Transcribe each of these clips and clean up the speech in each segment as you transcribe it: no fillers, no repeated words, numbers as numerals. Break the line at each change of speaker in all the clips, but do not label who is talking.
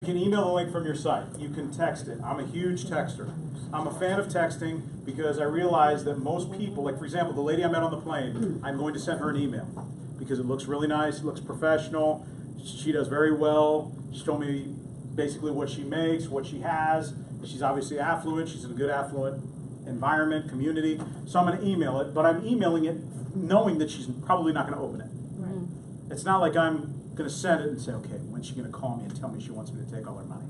You can email the link from your site. You can text it. I'm a huge texter. I'm a fan of texting because I realize that most people, like for example, the lady I met on the plane, I'm going to send her an email because it looks really nice, it looks professional, she does very well. She told me basically what she makes, what she has. She's obviously affluent, she's in a good affluent environment, community. So I'm going to email it, but I'm emailing it knowing that she's probably not going to open it.
Right.
It's not like I'm going to send it and say, okay, when's she going to call me and tell me she wants me to take all her money?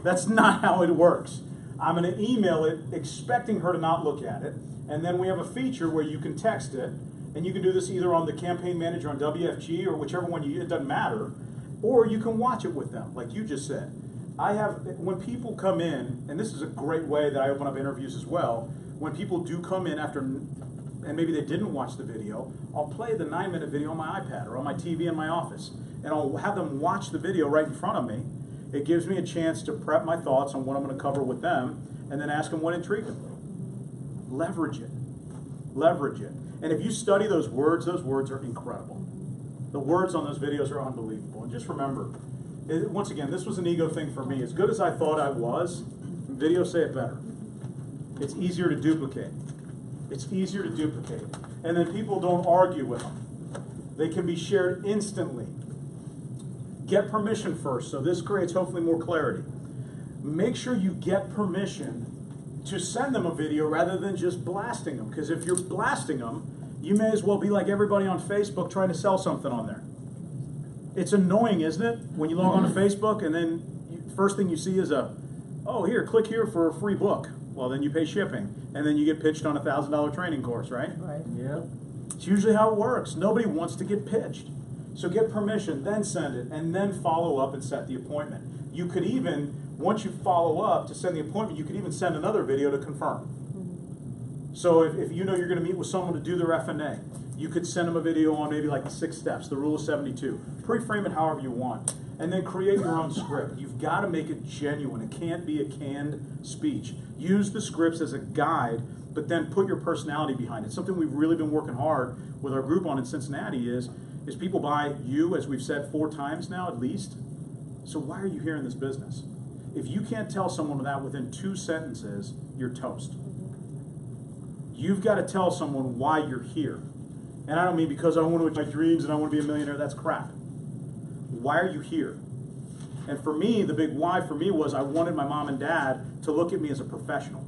That's not how it works. I'm going to email it expecting her to not look at it, and then we have a feature where you can text it, and you can do this either on the campaign manager on WFG or whichever one you use, it doesn't matter, or you can watch it with them, like you just said. When people come in, and this is a great way that I open up interviews as well, when people do come in after, and maybe they didn't watch the video, I'll play the 9-minute video on my iPad or on my TV in my office, and I'll have them watch the video right in front of me. It gives me a chance to prep my thoughts on what I'm going to cover with them, and then ask them what intrigued them. Leverage it. Leverage it. And if you study those words are incredible. The words on those videos are unbelievable. And just remember, once again, this was an ego thing for me. As good as I thought I was, videos say it better. It's easier to duplicate. It's easier to duplicate. And then people don't argue with them. They can be shared instantly. Get permission first, so this creates hopefully more clarity. Make sure you get permission to send them a video rather than just blasting them, because if you're blasting them, you may as well be like everybody on Facebook trying to sell something on there. It's annoying, isn't it? When you log on to Facebook and then first thing you see is oh, here, click here for a free book. Well, then you pay shipping, and then you get pitched on a $1,000 training course, right?
Right.
Yeah.
It's usually how it works. Nobody wants to get pitched. So get permission, then send it, and then follow up and set the appointment. You could even, once you follow up to send the appointment, you could even send another video to confirm. So if you know you're going to meet with someone to do their F&A, you could send them a video on maybe like the 6 steps, the rule of 72. Pre-frame it however you want. And then create your own script. You've got to make it genuine. It can't be a canned speech. Use the scripts as a guide, but then put your personality behind it. Something we've really been working hard with our group on in Cincinnati is people buy you, as we've said 4 times now at least. So why are you here in this business? If you can't tell someone that within 2 sentences, you're toast. You've got to tell someone why you're here. And I don't mean because I want to achieve my dreams and I want to be a millionaire. That's crap. Why are you here? And for me, the big why for me was I wanted my mom and dad to look at me as a professional.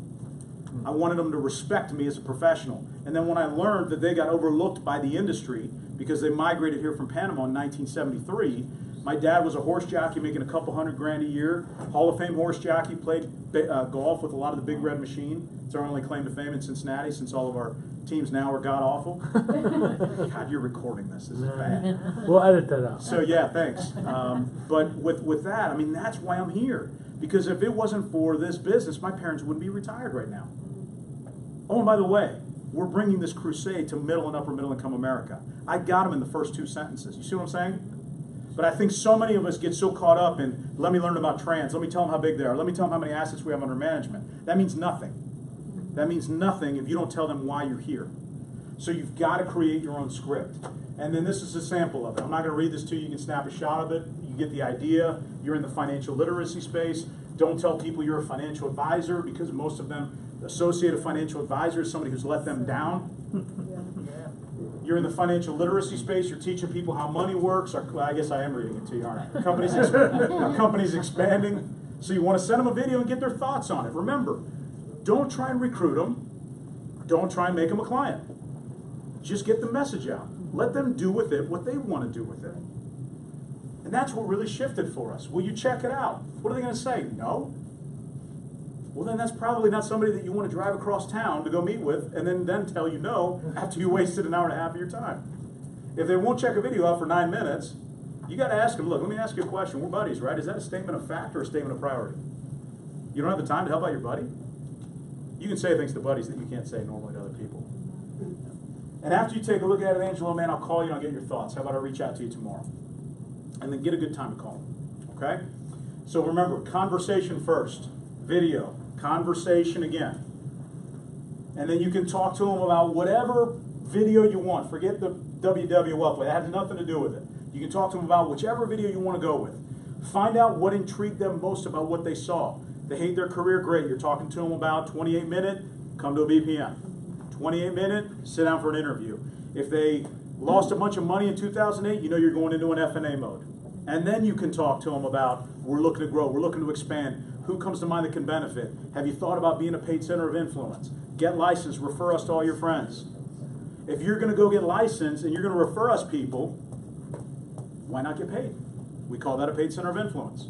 I wanted them to respect me as a professional. And then when I learned that they got overlooked by the industry because they migrated here from Panama in 1973, my dad was a horse jockey making a couple $100,000 a year, Hall of Fame horse jockey, played golf with a lot of the Big Red Machine. It's our only claim to fame in Cincinnati since all of our teams now are god-awful. God, you're recording this. This is bad.
We'll edit that out.
So yeah, thanks. But with that, I mean, that's why I'm here. Because if it wasn't for this business, my parents wouldn't be retired right now. Oh, and by the way, we're bringing this crusade to middle and upper middle income America. I got them in the first 2 sentences. You see what I'm saying? But I think so many of us get so caught up in, let me learn about trans, let me tell them how big they are, let me tell them how many assets we have under management. That means nothing. That means nothing if you don't tell them why you're here. So you've got to create your own script. And then this is a sample of it. I'm not going to read this to you. You can snap a shot of it. You get the idea. You're in the financial literacy space. Don't tell people you're a financial advisor because most of them associate a financial advisor as somebody who's let them down. You're in the financial literacy space. You're teaching people how money works. Well, I guess I am reading it to you, aren't I? Our company's expanding. So you want to send them a video and get their thoughts on it. Remember, don't try and recruit them. Don't try and make them a client. Just get the message out. Let them do with it what they want to do with it. And that's what really shifted for us. Will you check it out? What are they going to say? No? Well, then that's probably not somebody that you want to drive across town to go meet with and then tell you no after you wasted an hour and a half of your time. If they won't check a video out for 9 minutes, you got to ask them, look, let me ask you a question. We're buddies, right? Is that a statement of fact or a statement of priority? You don't have the time to help out your buddy? You can say things to buddies that you can't say normally to other people. And after you take a look at it, Angelo, man, I'll call you and I'll get your thoughts. How about I reach out to you tomorrow? And then get a good time to call them, okay? So remember, conversation first, video, conversation again. And then you can talk to them about whatever video you want. Forget the WWF, that has nothing to do with it. You can talk to them about whichever video you want to go with. Find out what intrigued them most about what they saw. They hate their career, great. You're talking to them about 28-minute, come to a BPM. 28-minute, sit down for an interview. If they lost a bunch of money in 2008, you know you're going into an F&A mode. And then you can talk to them about, we're looking to grow, we're looking to expand. Who comes to mind that can benefit? Have you thought about being a paid center of influence? Get licensed, refer us to all your friends. If you're going to go get licensed and you're going to refer us people, why not get paid? We call that a paid center of influence.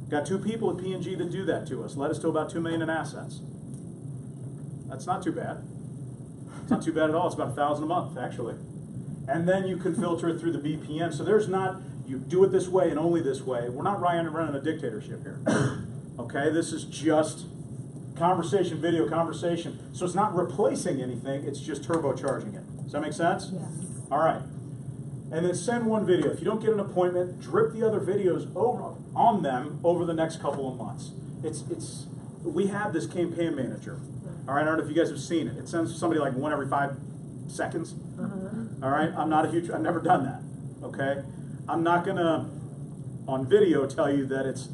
Got 2 people at P&G that do that to us. Led us to about $2 million in assets. That's not too bad. It's not too bad at all. It's about $1,000 a month, actually. And then you can filter it through the BPM. So there's not, you do it this way and only this way. We're not running a dictatorship here. Okay, this is just conversation, video conversation. So it's not replacing anything, it's just turbocharging it. Does that make sense?
Yes.
All right. And then send one video. If you don't get an appointment, drip the other videos over on them over the next couple of months. We have this campaign manager. All right, I don't know if you guys have seen it. It sends somebody like one every 5 seconds. All right, I've never done that. Okay, I'm not gonna on video tell you that it's.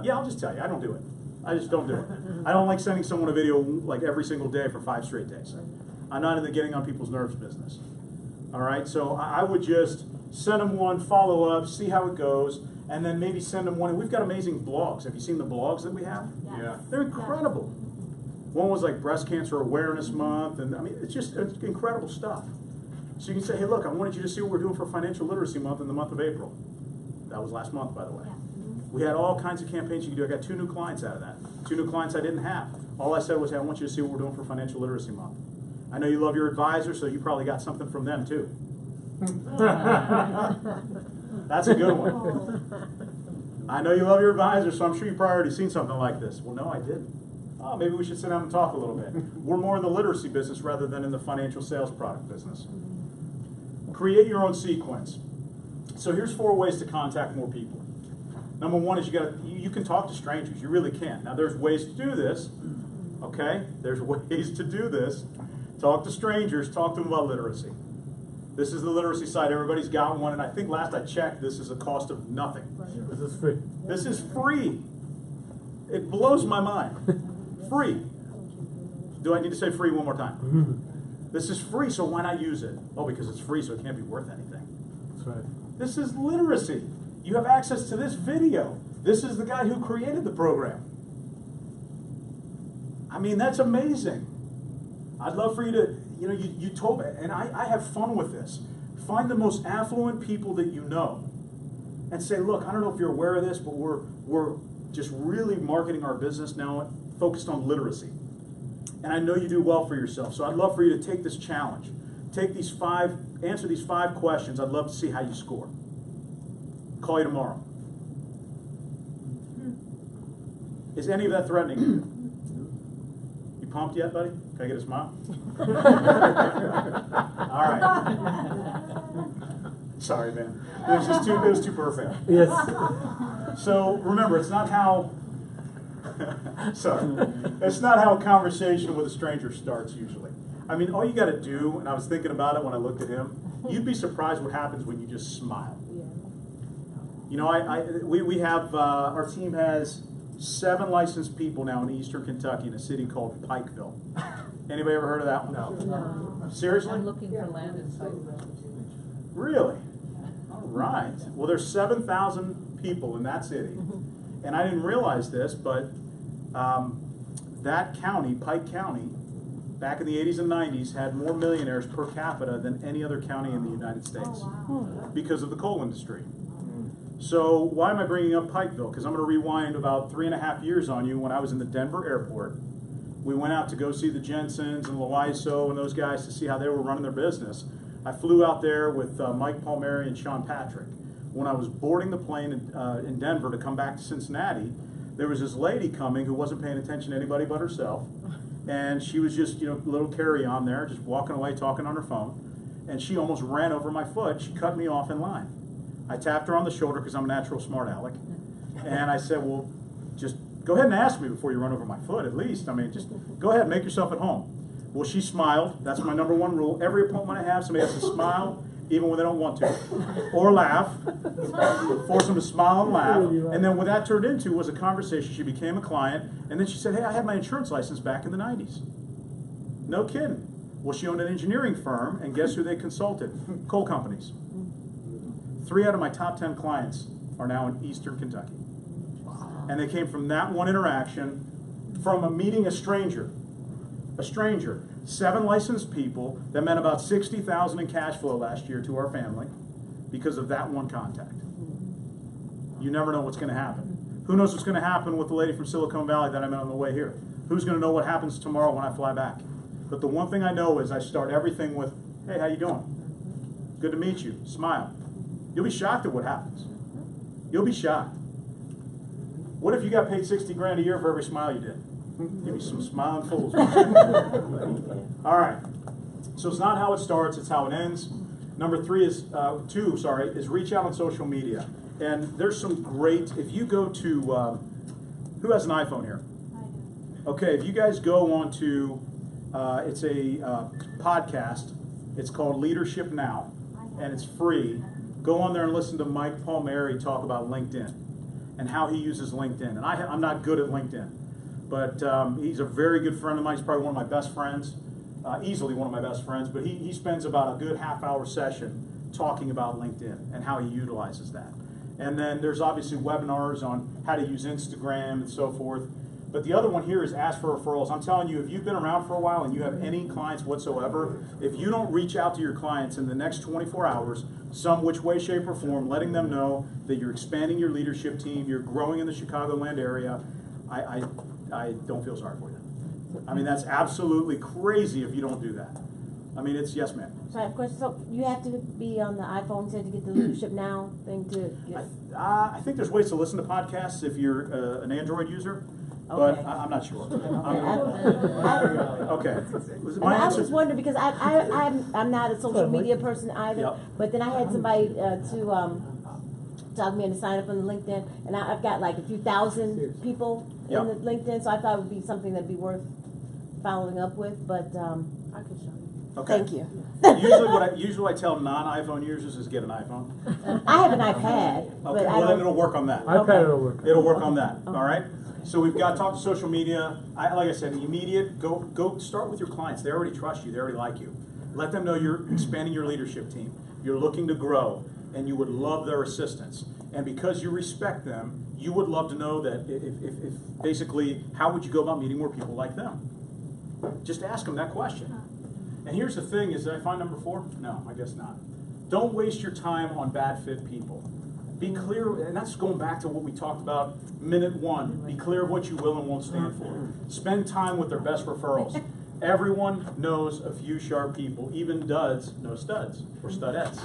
Yeah, I'll just tell you, I don't do it. I just don't do it. I don't like sending someone a video like every single day for 5 straight days. I'm not in the getting on people's nerves business. All right, so I would just send them one, follow up, see how it goes, and then maybe send them one. And we've got amazing blogs. Have you seen the blogs that we have?
Yes.
Yeah.
They're incredible. One was like Breast Cancer Awareness Month, and I mean, it's incredible stuff. So you can say, hey, look, I wanted you to see what we're doing for Financial Literacy Month in the month of April. That was last month, by the way. We had all kinds of campaigns you can do. I got 2 new clients out of that. 2 new clients I didn't have. All I said was, hey, I want you to see what we're doing for Financial Literacy Month. I know you love your advisor, so you probably got something from them too. That's a good one. I know you love your advisor, so I'm sure you've probably already seen something like this. Well, no, I didn't. Oh, maybe we should sit down and talk a little bit. We're more in the literacy business rather than in the financial sales product business. Create your own sequence. So here's 4 ways to contact more people. Number 1 is you can talk to strangers. You really can. Now there's ways to do this. Okay? There's ways to do this. Talk to strangers. Talk to them about literacy. This is the literacy site. Everybody's got one, and I think last I checked, this is a cost of nothing.
This is free.
This is free. It blows my mind. Free. Do I need to say free one more time? This is free, so why not use it? Oh, because it's free, so it can't be worth anything.
That's right.
This is literacy. You have access to this video. This is the guy who created the program. I mean, that's amazing. I'd love for you to, you told me, and I have fun with this. Find the most affluent people that you know and say, look, I don't know if you're aware of this, but we're just really marketing our business now focused on literacy. And I know you do well for yourself, so I'd love for you to take this challenge. Answer these 5 questions. I'd love to see how you score. Call you tomorrow. Is any of that threatening you? You pumped yet, buddy? Can I get a smile? All right. Sorry, man. It was too perfect.
Yes.
So remember, it's not how. Sorry, it's not how a conversation with a stranger starts usually. I mean, all you got to do, and I was thinking about it when I looked at him. You'd be surprised what happens when you just smile. You know, we have our team has 7 licensed people now in Eastern Kentucky in a city called Pikeville. Anybody ever heard of that one?
No.
Seriously?
I'm looking for land in Pikeville.
Really? All right. Well, there's 7,000 people in that city. And I didn't realize this, but that county, Pike County, back in the 80s and 90s, had more millionaires per capita than any other county in the United States because of the coal industry. So why am I bringing up Pikeville? Because I'm going to rewind about 3.5 years on you when I was in the Denver airport. We went out to go see the Jensens and Loiso and those guys to see how they were running their business. I flew out there with Mike Palmieri and Sean Patrick. When I was boarding the plane in Denver to come back to Cincinnati, there was this lady coming who wasn't paying attention to anybody but herself. And she was just, a little carry-on there, just walking away, talking on her phone. And she almost ran over my foot. She cut me off in line. I tapped her on the shoulder because I'm a natural smart aleck. And I said, well, just go ahead and ask me before you run over my foot, at least. I mean, just go ahead and make yourself at home. Well, she smiled. That's my #1 rule. Every appointment I have, somebody has to smile even when they don't want to, or laugh, force them to smile and laugh. And then what that turned into was a conversation. She became a client, and then she said, hey, I had my insurance license back in the 90s. No kidding. Well, she owned an engineering firm, and guess who they consulted? Coal companies. 3 out of my top 10 clients are now in Eastern Kentucky. And they came from that one interaction, from a meeting a stranger. 7 licensed people that meant about $60,000 in cash flow last year to our family because of that one contact. You never know what's going to happen. Who knows what's going to happen with the lady from Silicon Valley that I met on the way here? Who's going to know what happens tomorrow when I fly back? But the one thing I know is I start everything with, hey, how you doing? Good to meet you. Smile. You'll be shocked at what happens. You'll be shocked. What if you got paid 60 grand a year for every smile you did? Give me some smiling fools. All right. So it's not how it starts, it's how it ends. Number 2 is reach out on social media. And there's some great, if you go to, who has an iPhone here?
I do.
Okay, if you guys go on to, it's a podcast. It's called Leadership Now, and it's free. Go on there and listen to Mike Palmieri talk about LinkedIn and how he uses LinkedIn. And I'm not good at LinkedIn, but he's a very good friend of mine. He's probably one of my best friends, easily one of my best friends. But he spends about a good half-hour session talking about LinkedIn and how he utilizes that. And then there's obviously webinars on how to use Instagram and so forth. But the other one here is ask for referrals. I'm telling you, if you've been around for a while and you have any clients whatsoever, if you don't reach out to your clients in the next 24 hours, some which way, shape, or form, letting them know that you're expanding your leadership team, you're growing in the Chicagoland area, I don't feel sorry for you. I mean, that's absolutely crazy if you don't do that. I mean, it's yes, ma'am.
So I have a question. So you have to be on the iPhone to get the Leadership Now thing to get...
I think there's ways to listen to podcasts if you're an Android user. But
Okay.
I'm not sure.
Okay.
Okay.
I was just wondering because I'm not a social media person either.
Yep.
But then I had somebody to talk me into sign up on the LinkedIn, and I've got like a few thousand people
Yep.
in the LinkedIn, so I thought it would be something that'd be worth following up with. But
I could show you.
Okay.
thank you.
Usually what I tell non-iPhone users is get an iPhone.
I have an iPad, but
Okay,
I
well then
don't.
it'll work on that.
iPad will work.
It'll work on that, all right? So we've got talk to social media. Like I said, immediate, go start with your clients. They already trust you. They already like you. Let them know you're expanding your leadership team. You're looking to grow, and you would love their assistance. And because you respect them, you would love to know that if basically, how would you go about meeting more people like them? Just ask them that question. And here's the thing, did I find number 4? No, I guess not. Don't waste your time on bad fit people. Be clear, and that's going back to what we talked about minute 1. Be clear of what you will and won't stand for. Spend time with their best referrals. Everyone knows a few sharp people. Even duds know studs or studettes.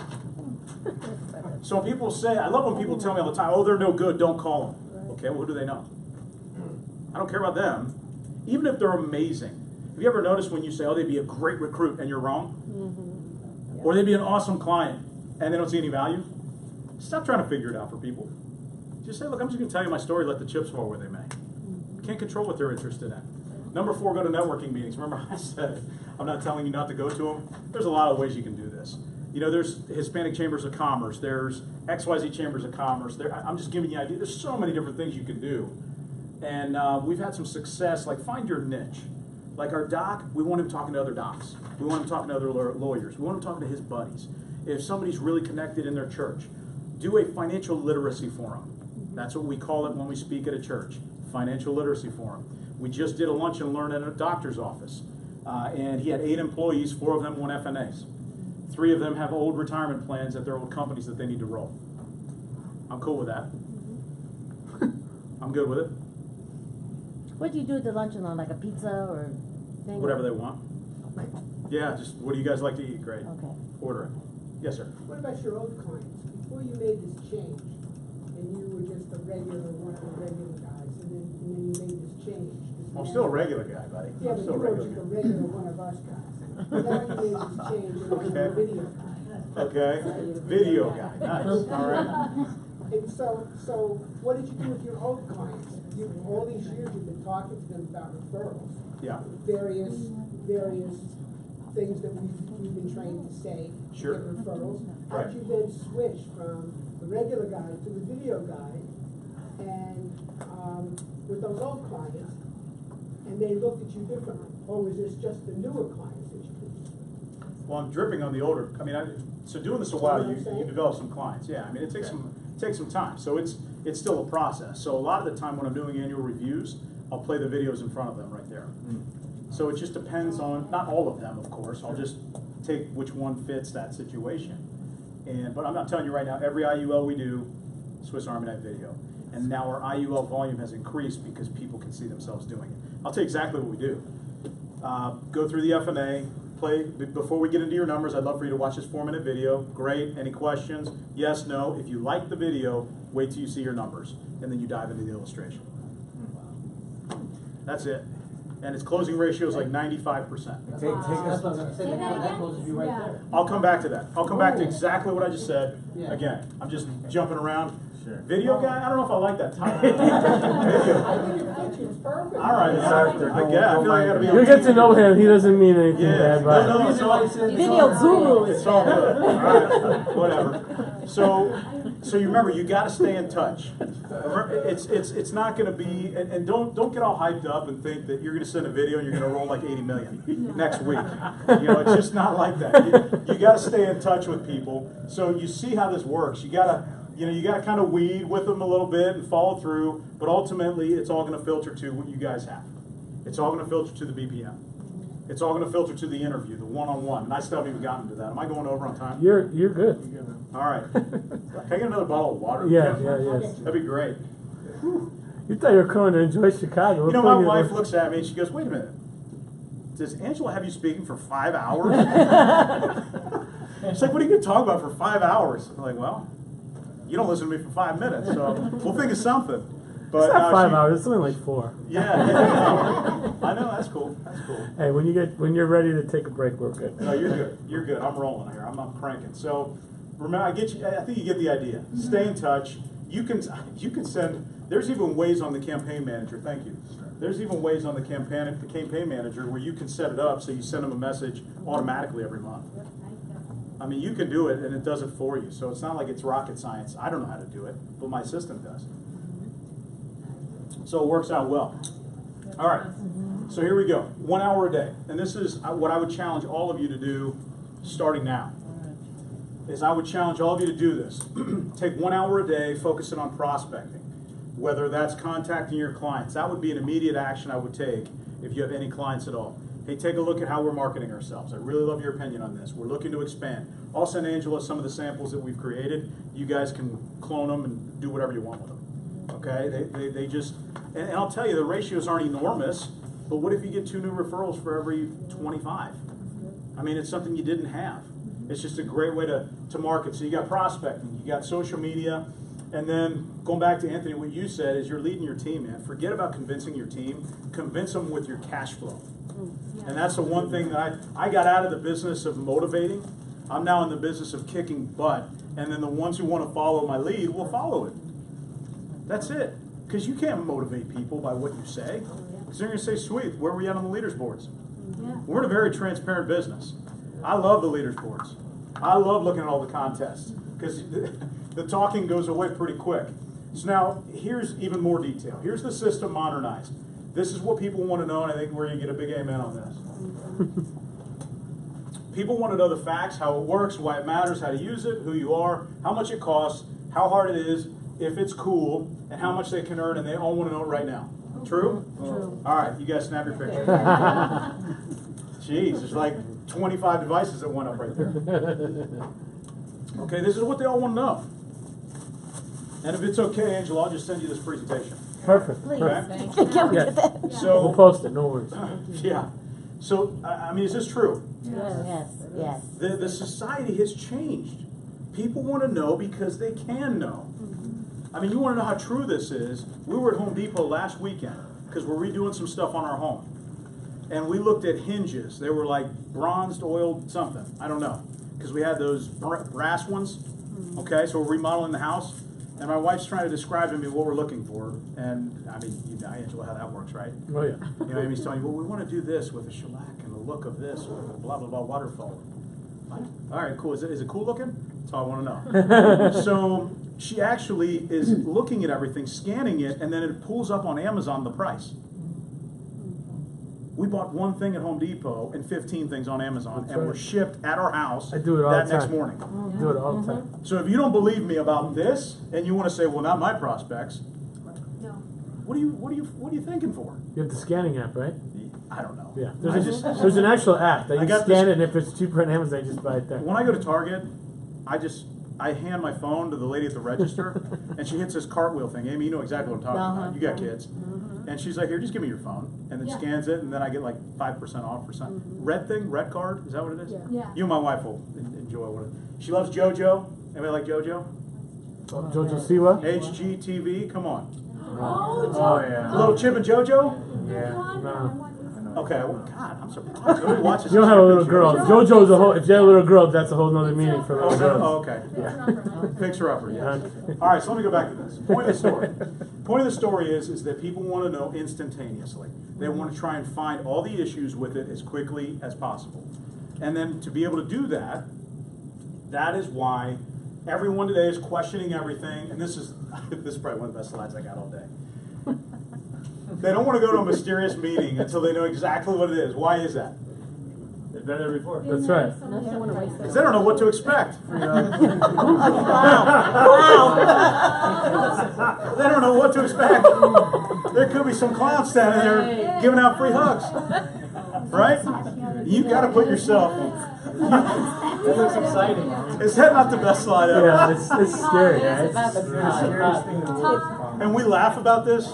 So when people say, I love when people tell me all the time, oh, they're no good, don't call them. Okay, well, who do they know? I don't care about them. Even if they're amazing. Have you ever noticed when you say, oh, they'd be a great recruit, and you're wrong? Mm-hmm. Or they'd be an awesome client, and they don't see any value? Stop trying to figure it out for people. Just say, look, I'm just going to tell you my story, let the chips fall where they may. You can't control what they're interested in. Number 4, go to networking meetings. Remember I said, I'm not telling you not to go to them. There's a lot of ways you can do this. You know, there's Hispanic Chambers of Commerce. There's XYZ Chambers of Commerce. I'm just giving you an idea. There's so many different things you can do. And we've had some success, like find your niche. Like our doc, we want him talking to other docs. We want him talking to other lawyers. We want him talking to his buddies. If somebody's really connected in their church, do a financial literacy forum. That's what we call it when we speak at a church, financial literacy forum. We just did a lunch and learn at a doctor's office. And he had 8 employees, 4 of them won FNAs. 3 of them have old retirement plans at their old companies that they need to roll. I'm cool with that. I'm good with it.
What do you do at the lunch and learn, like a pizza or thing?
Whatever they want. Yeah, just what do you guys like to eat? Great.
Okay.
Order it. Yes, sir.
What about your old clients? Before you made this change, and you were just a regular, one of the regular guys, and then you made this change.
I'm still a regular guy, buddy.
Yeah,
I'm
but
still
you
a
were
regular
just a
guy.
regular one of us guys. Now you made this change, and now you're a video guy.
Okay. Video guy. Nice. All right.
And so what did you do with your old clients? All these years you've been talking to them about referrals.
Yeah.
Various things that we've been trained to say, to
Sure.
get referrals.
Right.
How'd you then switch from the regular guy to the video guy, and, with those old clients, and they looked at you differently? Or was this just the newer clients that you could?
Well, I'm dripping on the older, so doing this a while, you develop some clients, yeah, I mean, it takes some time, so it's still a process. So a lot of the time when I'm doing annual reviews, I'll play the videos in front of them right there. So it just depends on, not all of them, of course, I'll just take which one fits that situation. But I'm not telling you right now, every IUL we do, Swiss Army knife video. And now our IUL volume has increased because people can see themselves doing it. I'll tell you exactly what we do. Go through the F&A, play, before we get into your numbers, I'd love for you to watch this 4-minute video. Great, any questions? Yes, no. If you like the video, wait till you see your numbers, and then you dive into the illustration. That's it. And its closing ratio is like 95%.
That's what I was gonna say, that closes you right there.
I'll come back to that. I'll come back to exactly what I just said.
Yeah.
Again, I'm just jumping around.
Sure.
Video guy, I don't know if I like that title.
I
Video.
think it fits you, it's perfect.
All right, I guess. I feel like I gotta be on
You get to
TV.
know him, he doesn't mean anything
Yeah.
bad about
No,
it.
it's all-
Video guru is
It's all
better.
good. All right, whatever. So you remember, you got to stay in touch. Remember, it's not going to be, and don't get all hyped up and think that you're going to send a video and you're going to roll like 80 million next week. You know, it's just not like that. You got to stay in touch with people. So you see how this works. You got to kind of weed with them a little bit and follow through. But ultimately, it's all going to filter to what you guys have. It's all going to filter to the BPM. It's all going to filter to the interview, the one-on-one. And I still haven't even gotten to that. Am I going over on time?
You're good.
All right. Can I get another bottle of water?
Yeah.
That'd be great.
You thought you were coming to enjoy Chicago.
You know, my wife looks at me and she goes, wait a minute. Does Angela have you speaking for 5 hours? She's like, what are you going to talk about for 5 hours? I'm like, well, you don't listen to me for 5 minutes, so we'll think of something. But
It's not 5 hours. It's only like 4.
Yeah, I know. That's cool. That's cool.
Hey, when you're ready to take a break, we're good.
No, you're good. You're good. I'm rolling here. I'm not cranking. So remember, I think you get the idea. Stay in touch. You can send. There's even ways on the campaign manager. Thank you. There's even ways on the campaign manager where you can set it up so you send them a message automatically every month. I mean, you can do it and it does it for you. So it's not like it's rocket science. I don't know how to do it, but my system does. So it works out well. All right. So here we go. 1 hour a day. And this is what I would challenge all of you to do starting now. Is I would challenge all of you to do this. Take 1 hour a day, focusing on prospecting. Whether that's contacting your clients. That would be an immediate action I would take if you have any clients at all. Hey, take a look at how we're marketing ourselves. I really love your opinion on this. We're looking to expand. I'll send Angela some of the samples that we've created. You guys can clone them and do whatever you want with them. Okay? They just, and I'll tell you, the ratios aren't enormous, but what if you get 2 new referrals for every 25? I mean, it's something you didn't have. It's just a great way to market. So you got prospecting, you got social media, and then going back to Anthony, what you said is you're leading your team, man. Forget about convincing your team. Convince them with your cash flow. And that's the one thing that I got out of the business of motivating. I'm now in the business of kicking butt, and then the ones who want to follow my lead will follow it. That's it. Because you can't motivate people by what you say. Because they're going to say, sweet, where were you at on the leaders boards? We're in a very transparent business. I love the leaders boards. I love looking at all the contests. Because the talking goes away pretty quick. So now, here's even more detail. Here's the system modernized. This is what people want to know, and I think we're going to get a big amen on this. People want to know the facts, how it works, why it matters, how to use it, who you are, how much it costs, how hard it is, if it's cool, and how much they can earn, and they all want to know it right now. True?
True.
All right, you guys snap your picture. Jeez, there's like 25 devices that went up right there. Okay, this is what they all want to know. And if it's okay, Angela, I'll just send you this presentation.
Perfect.
Please.
Okay?
Can we
Yeah.
get that?
We'll
So,
post it, no worries.
yeah. So, I mean, is this true?
Yes.
The society has changed. People want to know because they can know. I mean, you want to know how true this is. We were at Home Depot last weekend because we're redoing some stuff on our home. And we looked at hinges. They were like bronzed, oiled something. I don't know. Because we had those brass ones. Okay, so we're remodeling the house. And my wife's trying to describe to me what we're looking for, and I mean, you know, Angela, how that works, right?
Oh, yeah.
You know, Amy's telling you, well, we want to do this with a shellac and the look of this with a blah, blah, blah waterfall. All right, cool. Is it cool looking? That's all I want to know. So she actually is looking at everything, scanning it, and then it pulls up on Amazon the price. We bought one thing at Home Depot and 15 things on Amazon,
That's
and were
right.
shipped at our house
I do it all
that
the time.
next morning.
Do it all the time.
So if you don't believe me about this, and you want to say, well, not my prospects, what are you thinking for?
You have the scanning app, right?
I don't know.
Yeah.
I just,
There's an actual app that
I
you
got
scan
this-
it, and if it's cheaper on Amazon, you just buy it there.
when I go to Target, I hand my phone to the lady at the register, and she hits this cartwheel thing. Amy, you know exactly what I'm talking about. You got kids. And she's like, here, just give me your phone. And then scans it, and then I get like 5% off or something. Red thing? Red card? Is that what it is?
Yeah.
You and my wife will enjoy what it is. She loves JoJo. Anybody like JoJo?
Jojo Siwa?
HGTV? Come on.
Oh, yeah.
Little Chip and JoJo?
Yeah. No.
Okay, well, God, I'm surprised. Nobody watches
You don't have a
Chip
little
and
girl.
JoJo.
JoJo's a whole. If you have a little girl, that's a whole nother meaning for
Oh,
little
is that-
girls.
oh, okay.
Yeah.
Fixer upper, yes.
Okay.
All right, so let me go back to this. Point of the story. Point of the story is that people want to know instantaneously. They want to try and find all the issues with it as quickly as possible. And then to be able to do that, that is why everyone today is questioning everything. And this is probably one of the best slides I got all day. They don't want to go to a mysterious meeting until they know exactly what it is. Why is that?
They've been there before.
That's right.
Because they don't know what to expect. They don't know what to expect. There could be some clown standing there giving out free hugs. Right? You got to put yourself.
That looks exciting.
Is that not the best slide ever?
Yeah, it's scary, guys.
And we laugh about this,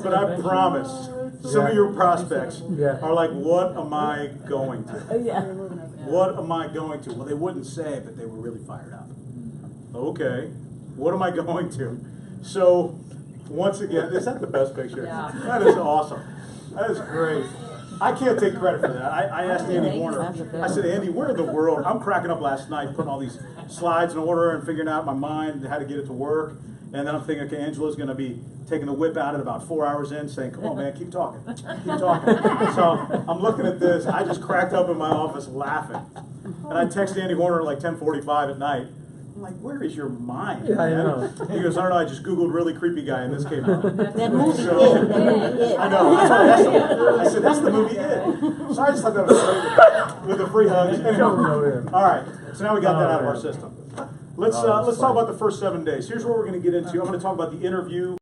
but I promise some of your prospects are like, what am I going to?
Yeah.
What am I going to? Well, they wouldn't say, but they were really fired up. Okay, what am I going to? So, once again, is that the best picture?
Yeah.
That is awesome. That is great. I can't take credit for that. I asked Andy Warner, I said, Andy, where in the world? I'm cracking up last night, putting all these slides in order and figuring out in my mind how to get it to work. And then I'm thinking, okay, Angela's going to be taking the whip out at about 4 hours in, saying, come on, man, keep talking. Keep talking. So I'm looking at this. I just cracked up in my office laughing. And I texted Andy Warner at like 10:45 at night. I'm like, where is your mind?
Yeah, I
man?
know.
He goes, I don't know, I just Googled really creepy guy and this came out.
That movie
So-
It. That movie It.
I know. That's what I said, that's the movie It. So I just thought that was great with the free hugs. Anyway,
Come over here.
all right, so now we got that out of our
man.
system. Let's talk about the first 7 days. Here's what we're going to get into. I'm going to talk about the interview.